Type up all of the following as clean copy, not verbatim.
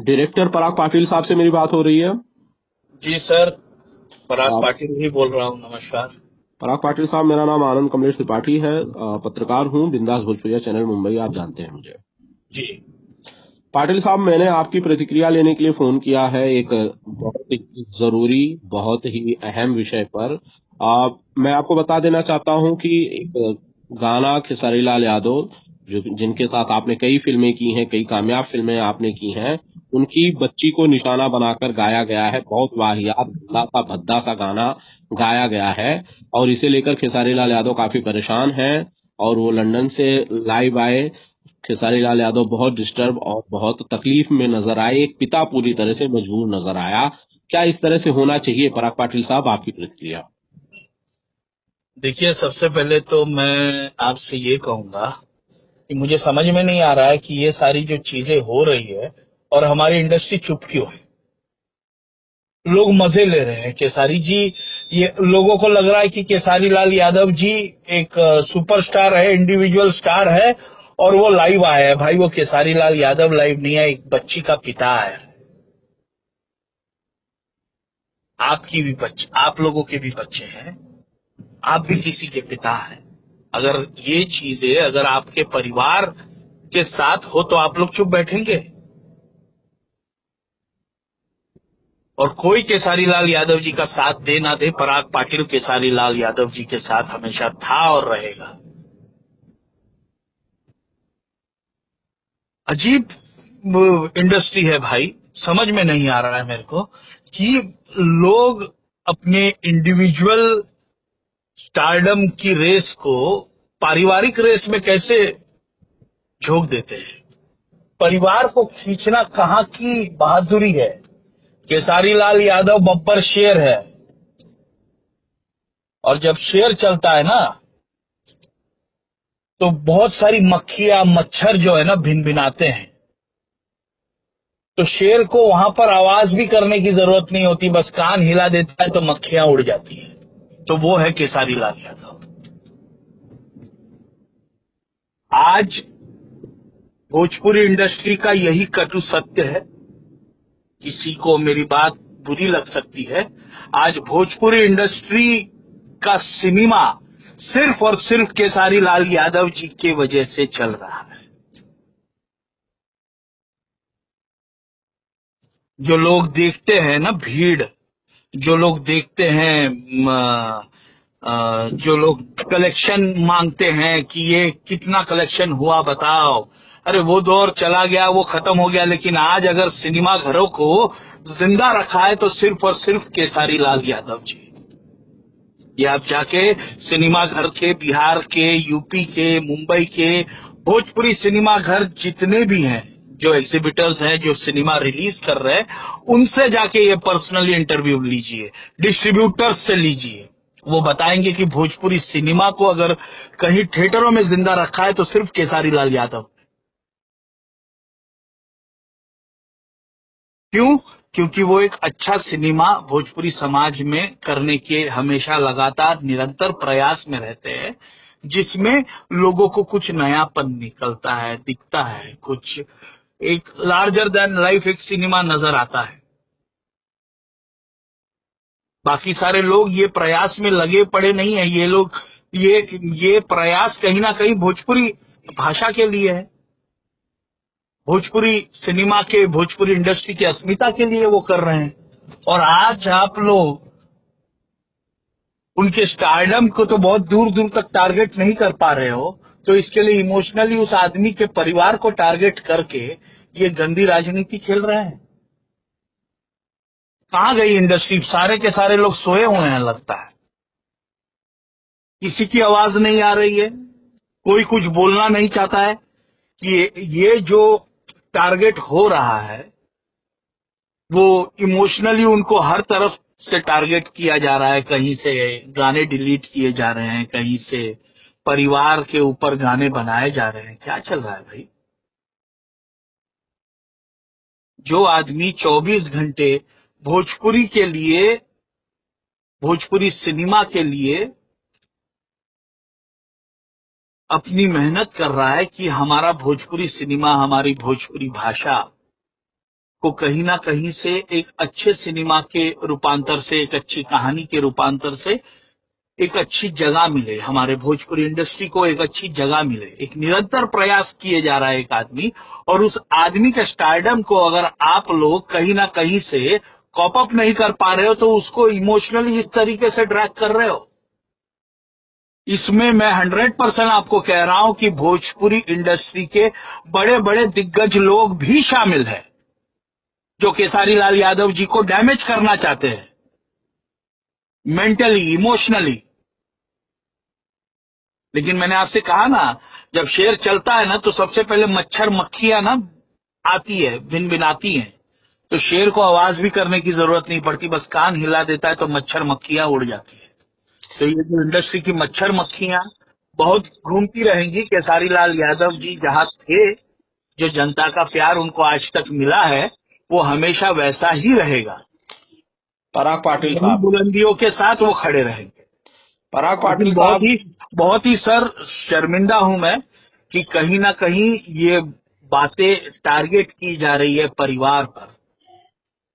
Director पराग पाटिल साहब से मेरी बात हो रही है। जी सर, पराग आप पाटिल ही बोल रहा हूँ। नमस्कार। पराग पाटिल साहब, मेरा नाम आनंद कमलेश त्रिपाठी है। पत्रकार हूँ, बिंदास भोजपुरिया चैनल मुंबई, आप जानते हैं मुझे। जी पाटिल साहब, मैंने आपकी प्रतिक्रिया लेने के लिए फोन किया है एक बहुत ही जरूरी, बहुत ही अहम विषय पर। मैं आपको बता देना चाहता हूं कि एक गाना खेसारी लाल यादव, जो जिनके साथ आपने कई फिल्में की हैं, कई कामयाब फिल्में आपने की हैं, उनकी बच्ची को निशाना बनाकर गाया गया है। बहुत वाहियात, गंदा सा, भद्दा सा गाना गाया गया है और इसे लेकर खेसारी लाल यादव काफी परेशान हैं और वो लंदन से लाइव आए। खेसारी लाल यादव बहुत डिस्टर्ब और बहुत तकलीफ में नजर आए। एक पिता पूरी तरह से मजबूर नजर आया। क्या इस तरह से होना चाहिए? पराग पाटिल साहब, आपकी प्रतिक्रिया। देखिए, सबसे पहले तो मैं आपसे ये कहूंगा कि मुझे समझ में नहीं आ रहा है कि ये सारी जो चीजें हो रही है और हमारी इंडस्ट्री चुप क्यों है। लोग मजे ले रहे हैं। केसारी जी, ये लोगों को लग रहा है कि केसारी लाल यादव जी एक सुपरस्टार है, इंडिविजुअल स्टार है और वो लाइव आया है। भाई, वो केसारी लाल यादव लाइव नहीं है, एक बच्ची का पिता है। आपकी भी बच्चे, आप लोगों के भी बच्चे हैं, आप भी किसी के पिता हैं। अगर ये चीजें अगर आपके परिवार के साथ हो तो आप लोग चुप बैठेंगे? और कोई केसारी लाल यादव जी का साथ दे ना दे, पराग पाटिल केसारी लाल यादव जी के साथ हमेशा था और रहेगा। अजीब इंडस्ट्री है भाई। समझ में नहीं आ रहा है मेरे को कि लोग अपने इंडिविजुअल स्टारडम की रेस को पारिवारिक रेस में कैसे झोंक देते हैं। परिवार को खींचना कहाँ की बहादुरी है। केसारी लाल यादव बब्बर शेर है और जब शेर चलता है ना तो बहुत सारी मक्खियां मच्छर जो है ना भिनभिनाते हैं। तो शेर को वहां पर आवाज भी करने की जरूरत नहीं होती, बस कान हिला देता है तो मक्खियां उड़ जाती है। तो वो है केसारी लाल यादव। आज भोजपुरी इंडस्ट्री का यही कटु सत्य है। किसी को मेरी बात बुरी लग सकती है। आज भोजपुरी इंडस्ट्री का सिनेमा सिर्फ और सिर्फ केसारी लाल यादव जी के वजह से चल रहा है। जो लोग देखते हैं ना, भीड़, जो लोग देखते हैं, जो लोग कलेक्शन मांगते हैं कि ये कितना कलेक्शन हुआ बताओ, अरे वो दौर चला गया, वो खत्म हो गया। लेकिन आज अगर सिनेमा घरों को जिंदा रखा है तो सिर्फ और सिर्फ केसारी लाल यादव जी। ये आप जाके सिनेमा घर के, बिहार के, यूपी के, मुंबई के भोजपुरी सिनेमा घर जितने भी हैं, जो एग्जिबिटर्स हैं, जो सिनेमा रिलीज कर रहे हैं, उनसे जाके ये पर्सनली इंटरव्यू लीजिए, डिस्ट्रीब्यूटर्स से लीजिए। वो बताएंगे कि भोजपुरी सिनेमा को अगर कहीं थिएटरों में जिंदा रखा है तो सिर्फ केसारी लाल यादव। क्यों? क्योंकि वो एक अच्छा सिनेमा भोजपुरी समाज में करने के हमेशा लगातार निरंतर प्रयास में रहते हैं, जिसमें लोगों को कुछ नयापन निकलता है, दिखता है, कुछ एक लार्जर देन लाइफ एक सिनेमा नजर आता है। बाकी सारे लोग ये प्रयास में लगे पड़े नहीं है। ये लोग ये प्रयास कहीं ना कहीं भोजपुरी भाषा के लिए है, भोजपुरी सिनेमा के, भोजपुरी इंडस्ट्री की अस्मिता के लिए वो कर रहे हैं। और आज आप लोग उनके स्टारडम को तो बहुत दूर दूर तक टारगेट नहीं कर पा रहे हो, तो इसके लिए इमोशनली उस आदमी के परिवार को टारगेट करके ये गंदी राजनीति खेल रहे हैं। कहाँ गई इंडस्ट्री? सारे के सारे लोग सोए हुए हैं लगता है। किसी की आवाज नहीं आ रही है, कोई कुछ बोलना नहीं चाहता है कि ये जो टारगेट हो रहा है वो इमोशनली उनको हर तरफ से टारगेट किया जा रहा है। कहीं से गाने डिलीट किए जा रहे हैं, कहीं से परिवार के ऊपर गाने बनाए जा रहे हैं। क्या चल रहा है भाई? जो आदमी 24 घंटे भोजपुरी के लिए, भोजपुरी सिनेमा के लिए अपनी मेहनत कर रहा है कि हमारा भोजपुरी सिनेमा, हमारी भोजपुरी भाषा को कहीं ना कहीं से एक अच्छे सिनेमा के रूपांतर से, एक अच्छी कहानी के रूपांतर से एक अच्छी जगह मिले, हमारे भोजपुरी इंडस्ट्री को एक अच्छी जगह मिले। एक निरंतर प्रयास किए जा रहा है एक आदमी, और उस आदमी के स्टारडम को अगर आप लोग कहीं ना कहीं से कॉप अप नहीं कर पा रहे हो तो उसको इमोशनली इस तरीके से ड्रैग कर रहे हो। इसमें मैं 100% आपको कह रहा हूं कि भोजपुरी इंडस्ट्री के बड़े बड़े दिग्गज लोग भी शामिल हैं जो केसारी लाल यादव जी को डैमेज करना चाहते हैं, मेंटली, इमोशनली। लेकिन मैंने आपसे कहा ना, जब शेर चलता है ना तो सबसे पहले मच्छर मक्खियां ना आती है, भिनभिनाती हैं। तो शेर को आवाज भी करने की जरूरत नहीं पड़ती, बस कान हिला देता है तो मच्छर मक्खियां उड़ जाती है। तो ये जो इंडस्ट्री की मच्छर मक्खियां बहुत घूमती रहेंगी। केसारी लाल यादव जी जहां थे, जो जनता का प्यार उनको आज तक मिला है, वो हमेशा वैसा ही रहेगा। पराग पाटिल वही साहब, बुलंदियों के साथ वो खड़े रहेंगे। पराग लेकिन पाटिल साहब, बहुत ही सर शर्मिंदा हूं मैं कि कहीं ना कहीं ये बातें टारगेट की जा रही है परिवार पर।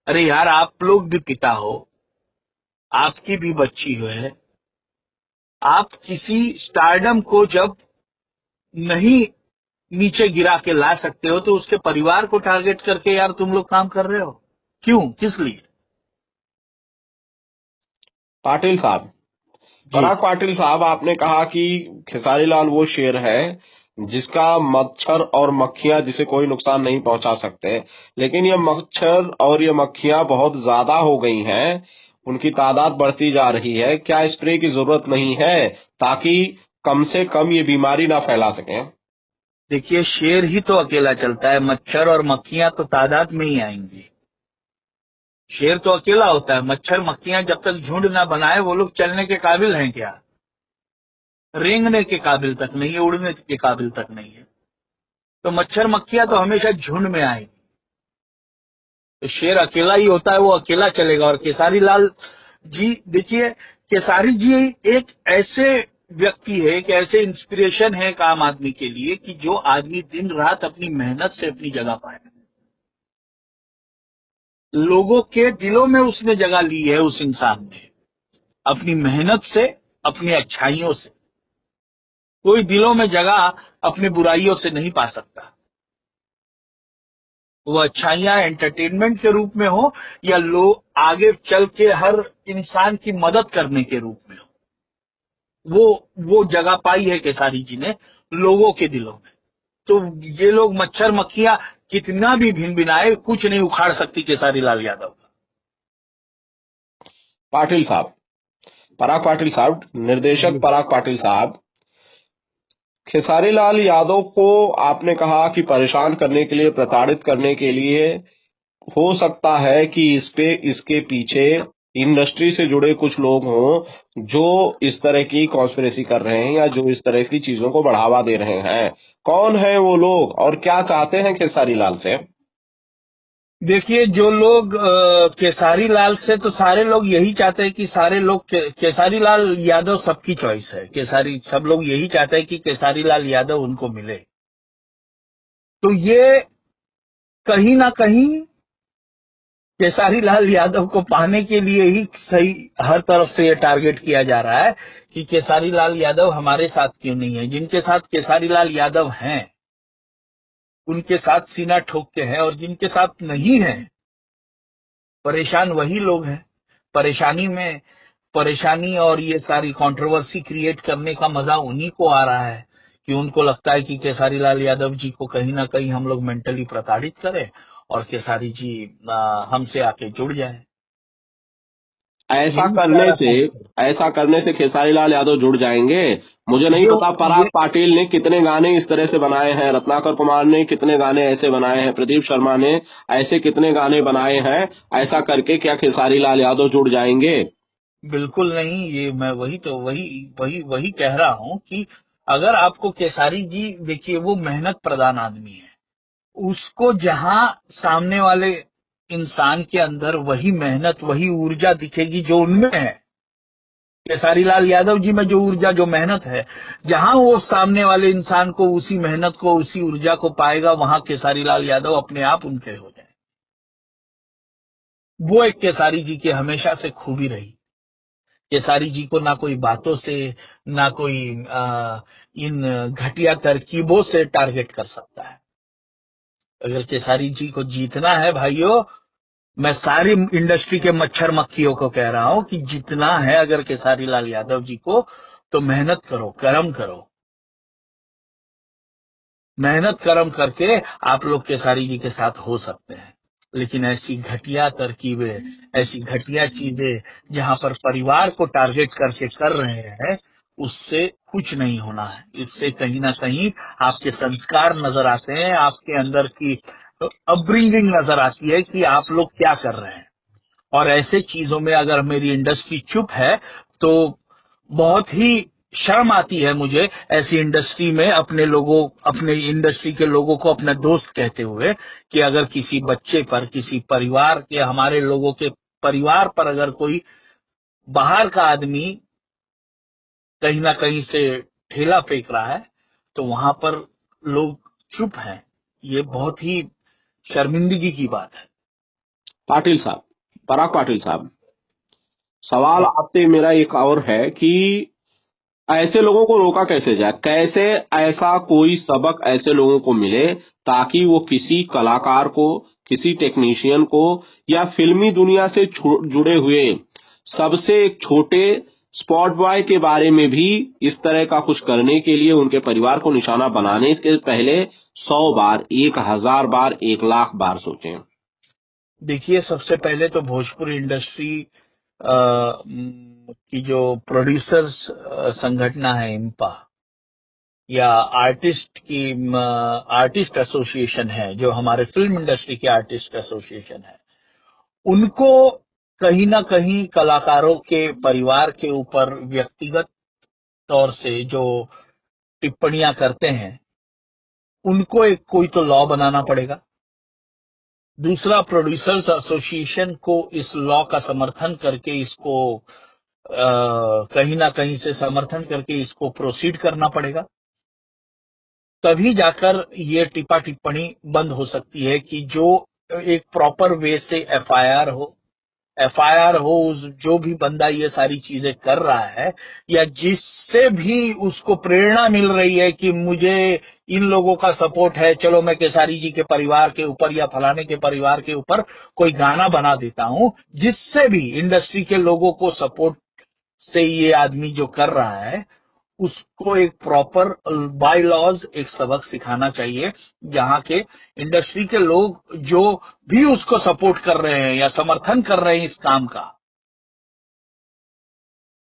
अरे यार, आप लोग भी पिता हो, आपकी भी बच्ची है। आप किसी स्टारडम को जब नहीं नीचे गिरा के ला सकते हो तो उसके परिवार को टारगेट करके यार तुम लोग काम कर रहे हो क्यों, किस लिए? पाटिल साहब, जी पराग पाटिल साहब, आपने कहा कि खेसारी लाल वो शेर है जिसका मच्छर और मक्खियां जिसे कोई नुकसान नहीं पहुंचा सकते, लेकिन ये मच्छर और ये मक्खियां बहुत ज्यादा हो गई हैं, उनकी तादाद बढ़ती जा रही है। क्या स्प्रे की जरूरत नहीं है ताकि कम से कम ये बीमारी ना फैला सके? देखिए, शेर ही तो अकेला चलता है, मच्छर और मक्खियां तो तादाद में ही आएंगी। शेर तो अकेला होता है, मच्छर मक्खियां जब तक झुंड ना बनाए वो लोग चलने के काबिल हैं क्या? रेंगने के काबिल तक नहीं है, उड़ने के काबिल तक नहीं है। तो मच्छर मक्खियां तो हमेशा झुंड में आएंगी। तो शेर अकेला ही होता है, वो अकेला चलेगा। और केसारी लाल जी, देखिए, केसारी जी एक ऐसे व्यक्ति है, एक ऐसे इंस्पिरेशन है एक आम आदमी के लिए कि जो आदमी दिन रात अपनी मेहनत से अपनी जगह पाए। लोगों के दिलों में उसने जगह ली है, उस इंसान ने, अपनी मेहनत से, अपनी अच्छाइयों से। कोई दिलों में जगह अपनी बुराइयों से नहीं पा सकता। वो अच्छाइयां एंटरटेनमेंट के रूप में हो या लोग आगे चल के हर इंसान की मदद करने के रूप में हो, वो जगह पाई है केसारी जी ने लोगों के दिलों में। तो ये लोग मच्छर मक्खियां कितना भी भिन भिनाए, कुछ नहीं उखाड़ सकती केसारी लाल यादव का। पाटिल साहब, पराग पाटिल साहब, निर्देशक पराग पाटिल साहब, खेसारी लाल यादव को आपने कहा कि परेशान करने के लिए, प्रताड़ित करने के लिए, हो सकता है कि इसके पीछे इंडस्ट्री से जुड़े कुछ लोग हों जो इस तरह की कॉन्स्पिरेसी कर रहे हैं या जो इस तरह की चीजों को बढ़ावा दे रहे हैं। कौन है वो लोग और क्या चाहते हैं खेसारी लाल से? देखिए, जो लोग केसारी लाल से, तो सारे लोग यही चाहते हैं कि सारे लोग केसारी लाल यादव सबकी चॉइस है। केसारी सब लोग यही चाहते हैं कि केसारी लाल यादव उनको मिले। तो ये कहीं ना कहीं केसारी लाल यादव को पाने के लिए ही सही हर तरफ से ये टारगेट किया जा रहा है कि केसारी लाल यादव हमारे साथ क्यों नहीं है। जिनके साथ केसारी लाल यादव हैं उनके साथ सीना ठोकते हैं, और जिनके साथ नहीं है परेशान वही लोग हैं। परेशानी और ये सारी कंट्रोवर्सी क्रिएट करने का मजा उन्हीं को आ रहा है कि उनको लगता है कि केसारी लाल यादव जी को कहीं ना कहीं हम लोग मेंटली प्रताड़ित करें और केसारी जी हमसे आके जुड़ जाए। ऐसा यही करने सारा से ऐसा करने से खेसारी लाल यादव जुड़ जाएंगे? मुझे नहीं जो पता पराग पाटिल ने कितने गाने इस तरह से बनाए हैं, रत्नाकर कुमार ने कितने गाने ऐसे बनाए हैं, प्रदीप शर्मा ने ऐसे कितने गाने बनाए हैं। ऐसा करके क्या खेसारी लाल यादव जुड़ जाएंगे? बिल्कुल नहीं। ये मैं वही कह रहा हूं कि अगर आपको केसारी जी, देखिए, वो मेहनत प्रधान आदमी है। उसको जहां सामने वाले इंसान के अंदर वही मेहनत, वही ऊर्जा दिखेगी जो उनमें है, केसारी लाल यादव जी में जो ऊर्जा, जो मेहनत है, जहां वो सामने वाले इंसान को उसी मेहनत को, उसी ऊर्जा को पाएगा, वहां केसारी लाल यादव अपने आप उनके हो जाए। वो एक केसारी जी की हमेशा से खूबी रही। केसारी जी को ना कोई बातों से, ना कोई इन घटिया तरकीबों से टारगेट कर सकता है। अगर केसारी जी को जीतना है भाइयों, मैं सारी इंडस्ट्री के मच्छर मक्खियों को कह रहा हूं कि जितना है अगर केसारी लाल यादव जी को, तो मेहनत करो, कर्म करो। मेहनत कर्म करके आप लोग केसारी जी के साथ हो सकते हैं। लेकिन ऐसी घटिया तरकीबें, ऐसी घटिया चीजें जहां पर परिवार को टारगेट करके कर रहे हैं, उससे कुछ नहीं होना है। इससे कहीं ना कहीं आपके संस्कार नजर आते हैं, आपके अंदर की अपब्रिंगिंग नजर आती है कि आप लोग क्या कर रहे हैं। और ऐसे चीजों में अगर मेरी इंडस्ट्री चुप है, तो बहुत ही शर्म आती है मुझे ऐसी इंडस्ट्री में अपने लोगों, अपने इंडस्ट्री के लोगों को अपना दोस्त कहते हुए, कि अगर किसी बच्चे पर, किसी परिवार के, हमारे लोगों के परिवार पर अगर कोई बाहर का आदमी कहीं ना कहीं से ठेला फेंक रहा है, तो वहां पर लोग चुप हैं। ये बहुत ही शर्मिंदगी की बात है। पाटिल साहब, पराग पाटिल साहब, सवाल जी। आपसे मेरा एक और है कि ऐसे लोगों को रोका कैसे जाए? कैसे ऐसा कोई सबक ऐसे लोगों को मिले ताकि वो किसी कलाकार को, किसी टेक्नीशियन को या फिल्मी दुनिया से जुड़े हुए सबसे एक छोटे स्पॉट बॉय के बारे में भी इस तरह का कुछ करने के लिए उनके परिवार को निशाना बनाने के पहले 100 बार, 1000 बार, 1 लाख बार सोचें। देखिए, सबसे पहले तो भोजपुरी इंडस्ट्री की जो प्रोड्यूसर्स संगठना है, इम्पा, या आर्टिस्ट एसोसिएशन है, जो हमारे फिल्म इंडस्ट्री के आर्टिस्ट एसोसिएशन है, उनको कहीं ना कहीं कलाकारों के परिवार के ऊपर व्यक्तिगत तौर से जो टिप्पणियां करते हैं, उनको एक कोई तो लॉ बनाना पड़ेगा। दूसरा, प्रोड्यूसर्स एसोसिएशन को इस लॉ का समर्थन करके, इसको कहीं ना कहीं से समर्थन करके इसको प्रोसीड करना पड़ेगा। तभी जाकर ये टिप्पा टिप्पणी बंद हो सकती है कि जो एक प्रॉपर वे से एफआईआर हो, उस जो भी बंदा ये सारी चीजें कर रहा है, या जिससे भी उसको प्रेरणा मिल रही है कि मुझे इन लोगों का सपोर्ट है, चलो मैं केसारी जी के परिवार के ऊपर या फलाने के परिवार के ऊपर कोई गाना बना देता हूं, जिससे भी इंडस्ट्री के लोगों को सपोर्ट से ये आदमी जो कर रहा है, उसको एक प्रॉपर बाय लॉज एक सबक सिखाना चाहिए, जहां के इंडस्ट्री के लोग जो भी उसको सपोर्ट कर रहे हैं या समर्थन कर रहे हैं इस काम का।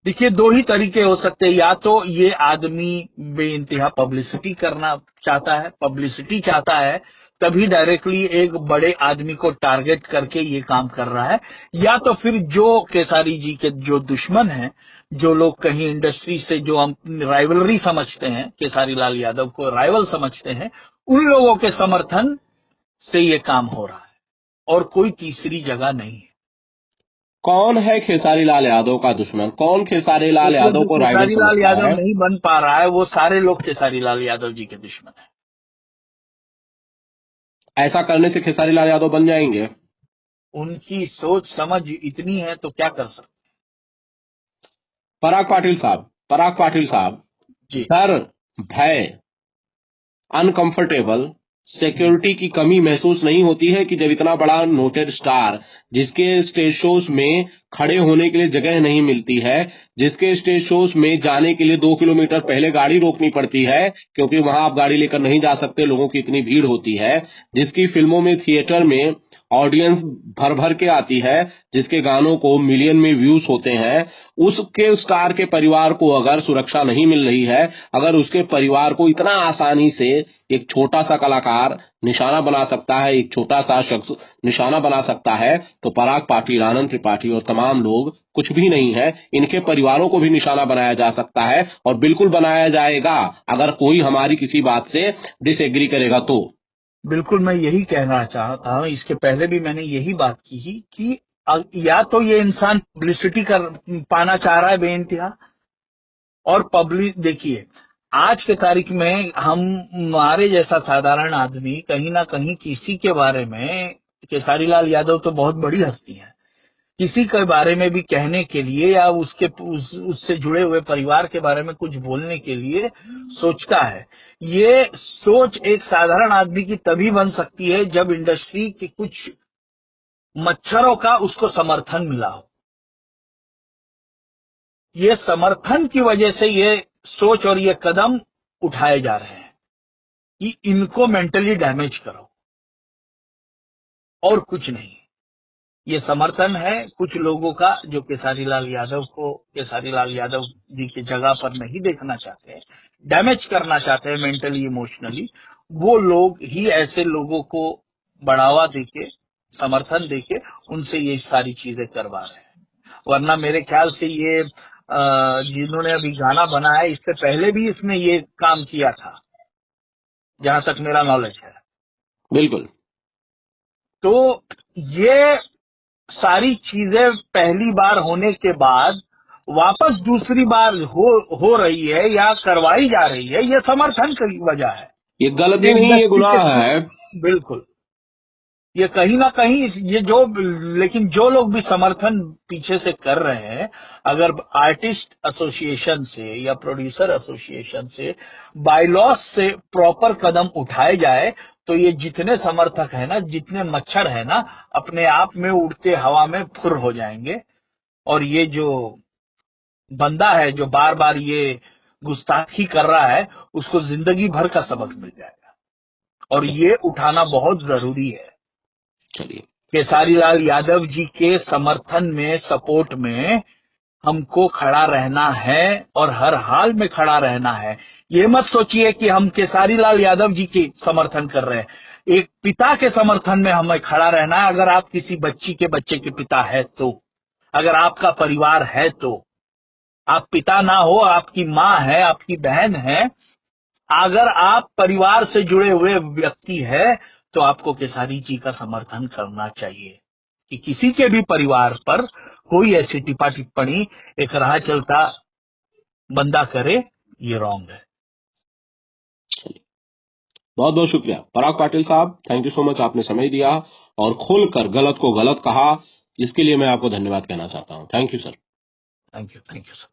देखिए, दो ही तरीके हो सकते हैं, या तो ये आदमी बेइंतहा पब्लिसिटी करना चाहता है, पब्लिसिटी चाहता है, तभी डायरेक्टली एक बड़े आदमी को टारगेट करके ये काम कर रहा है, या तो फिर जो केसारी जी के जो दुश्मन हैं, जो लोग कहीं इंडस्ट्री से जो हम राइवलरी समझते हैं, केसारी लाल यादव को राइवल समझते हैं, उन लोगों के समर्थन से ये काम हो रहा है, और कोई तीसरी जगह नहीं है। कौन है खेसारी लाल यादव का दुश्मन? कौन खेसारी लाल देखिए, यादव जो को राइवल केसारी लाल समझता यादव है? नहीं बन पा रहा है, वो सारे लोग केसारी लाल यादव जी के दुश्मन है। ऐसा करने से खेसारी लाल यादव बन जाएंगे? उनकी सोच समझ इतनी है तो क्या कर सकते। पराग पाटिल साहब, पराग पाटिल साहब, जी। डर, भय, अनकंफर्टेबल, सिक्योरिटी की कमी महसूस नहीं होती है कि जब इतना बड़ा नोटेड स्टार, जिसके स्टेज शोज में खड़े होने के लिए जगह नहीं मिलती है, जिसके स्टेज शोज में जाने के लिए 2 किलोमीटर पहले गाड़ी रोकनी पड़ती है क्योंकि वहां आप गाड़ी लेकर नहीं जा सकते, लोगों की इतनी भीड़ होती है, जिसकी फिल्मों में, थिएटर में ऑडियंस भर भर के आती है, जिसके गानों को मिलियन में व्यूज होते हैं, उसके स्टार के परिवार को अगर सुरक्षा नहीं मिल रही है, अगर उसके परिवार को इतना आसानी से एक छोटा सा कलाकार निशाना बना सकता है, एक छोटा सा शख्स निशाना बना सकता है, तो पराग पाटिल, आनंद त्रिपाठी और तमाम लोग कुछ भी नहीं है। इनके परिवारों को भी निशाना बनाया जा सकता है, और बिल्कुल बनाया जाएगा अगर कोई हमारी किसी बात से डिसएग्री करेगा तो। बिल्कुल, मैं यही कहना चाहता हूं, इसके पहले भी मैंने यही बात की ही कि या तो ये इंसान पब्लिसिटी कर पाना चाह रहा है बेइंतहा, और पब्लिक, देखिए आज के तारीख में हम, हमारे जैसा साधारण आदमी कहीं ना कहीं किसी के बारे में केसारी लाल यादव तो बहुत बड़ी हस्ती है, किसी के बारे में भी कहने के लिए या उससे जुड़े हुए परिवार के बारे में कुछ बोलने के लिए सोचता है। ये सोच एक साधारण आदमी की तभी बन सकती है जब इंडस्ट्री के कुछ मच्छरों का उसको समर्थन मिला हो। ये समर्थन की वजह से ये सोच और ये कदम उठाए जा रहे हैं कि इनको मेंटली डैमेज करो, और कुछ नहीं। ये समर्थन है कुछ लोगों का जो केसारी लाल यादव जी की जगह पर नहीं देखना चाहते, डैमेज करना चाहते हैं मेंटली इमोशनली। वो लोग ही ऐसे लोगों को बढ़ावा देके, समर्थन देके उनसे ये सारी चीजें करवा रहे हैं। वरना मेरे ख्याल से ये जिन्होंने अभी गाना बनाया, इससे पहले भी इसने ये काम किया था, जहां तक मेरा नॉलेज है। बिल्कुल। तो ये सारी चीजें पहली बार होने के बाद वापस दूसरी बार हो रही है या करवाई जा रही है, ये समर्थन की वजह है। ये गलती नहीं, ये गुनाह है। बिल्कुल, ये कहीं ना कहीं लेकिन जो लोग भी समर्थन पीछे से कर रहे हैं, अगर आर्टिस्ट एसोसिएशन से या प्रोड्यूसर एसोसिएशन से बायलॉस से प्रॉपर कदम उठाए जाए तो ये जितने समर्थक है ना, जितने मच्छर है ना, अपने आप में उड़ते हवा में फुर हो जाएंगे। और ये जो बंदा है जो बार बार ये गुस्ताखी कर रहा है, उसको जिंदगी भर का सबक मिल जाएगा, और ये उठाना बहुत जरूरी है। चलिए, केसारी लाल यादव जी के समर्थन में, सपोर्ट में हमको खड़ा रहना है और हर हाल में खड़ा रहना है। ये मत सोचिए कि हम केसारी लाल यादव जी के समर्थन कर रहे हैं, एक पिता के समर्थन में हमें खड़ा रहना है। अगर आप किसी बच्चे के पिता है तो, अगर आपका परिवार है तो, आप पिता ना हो, आपकी माँ है, आपकी बहन है, अगर आप परिवार से जुड़े हुए व्यक्ति है तो आपको केसारी जी का समर्थन करना चाहिए कि किसी के भी परिवार पर कोई ऐसी टिप्पा टिप्पणी एक राह चलता बंदा करे, ये रॉन्ग है। बहुत बहुत शुक्रिया पराग पाटिल साहब, थैंक यू सो मच, आपने समय दिया और खुलकर गलत को गलत कहा, इसके लिए मैं आपको धन्यवाद कहना चाहता हूँ। Thank you sir. Thank you sir.